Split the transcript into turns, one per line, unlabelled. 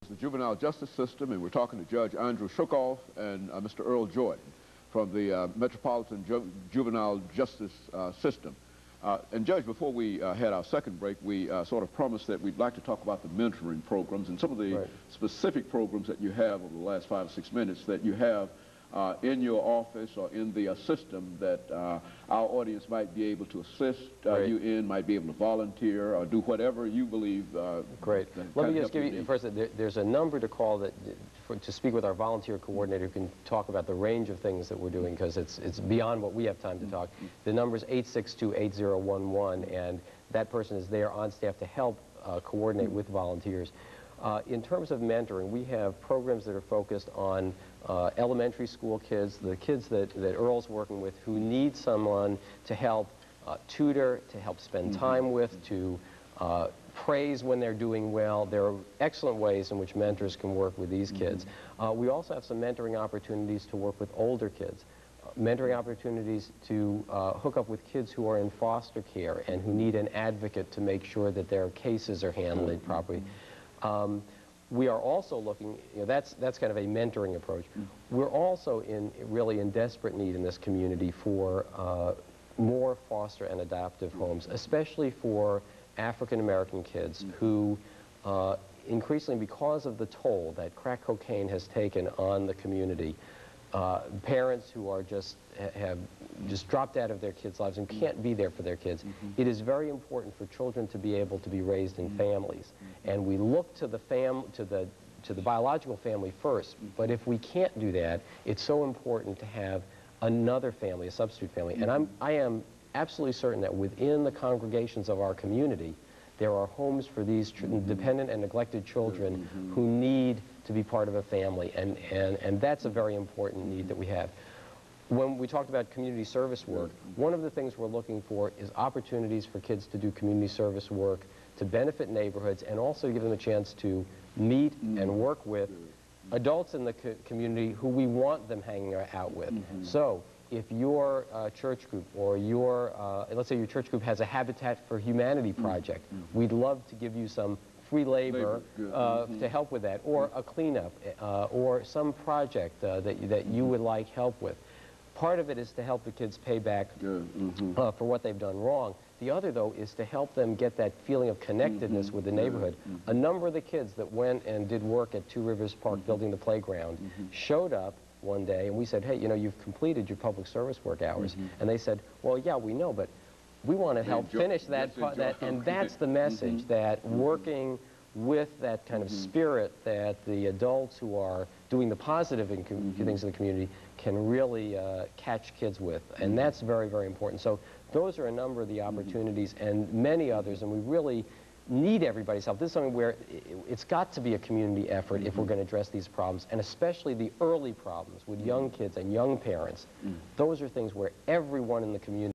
The juvenile justice system, and we're talking to Judge Andrew AShookoff and Mr. Earl Jordan from the Metropolitan Juvenile Justice System. And Judge, before we had our second break, we sort of promised that we'd like to talk about the mentoring programs and some of the specific programs that you have over the last 5 or 6 minutes that you have in your office or in the system that our audience might be able to assist you in, might be able to volunteer or do whatever you believe.
Great. Let me just give you, first, there's a number to call to speak with our volunteer coordinator who can talk about the range of things that we're doing, because it's beyond what we have time to talk. The number is 862-8011, and that person is there on staff to help coordinate with volunteers. In terms of mentoring, we have programs that are focused on elementary school kids, the kids that Earl's working with, who need someone to help tutor, to help spend time with, to praise when they're doing well. There are excellent ways in which mentors can work with these kids. We also have some mentoring opportunities to work with older kids, mentoring opportunities to hook up with kids who are in foster care and who need an advocate to make sure that their cases are handled properly. We are also looking, that's kind of a mentoring approach. We're also really in desperate need in this community for more foster and adoptive homes, especially for African American kids who increasingly, because of the toll that crack cocaine has taken on the community, parents who are have just dropped out of their kids' lives and can't be there for their kids. It is very important for children to be able to be raised in families, and we look to the biological family first. But if we can't do that, it's so important to have another family, a substitute family. And I am absolutely certain that within the congregations of our community, there are homes for these dependent and neglected children who need to be part of a family, and that's a very important need that we have. When we talked about community service work, one of the things we're looking for is opportunities for kids to do community service work to benefit neighborhoods, and also give them a chance to meet and work with adults in the community who we want them hanging out with. So if your church group or let's say your church group has a Habitat for Humanity project, we'd love to give you some free labor to help with that, or a cleanup, or some project that you would like help with. Part of it is to help the kids pay back for what they've done wrong. The other, though, is to help them get that feeling of connectedness with the neighborhood. A number of the kids that went and did work at Two Rivers Park building the playground showed up one day, and we said, hey, you've completed your public service work hours. And they said, well, yeah, we know, but we want to help finish that part. And that's the message, that working with that kind of spirit that the adults who are doing the positive things in the community can really catch kids with. And that's very, very important. So those are a number of the opportunities, and many others, and we really need everybody's help. This is something where it's got to be a community effort if we're going to address these problems, and especially the early problems with young kids and young parents. Those are things where everyone in the community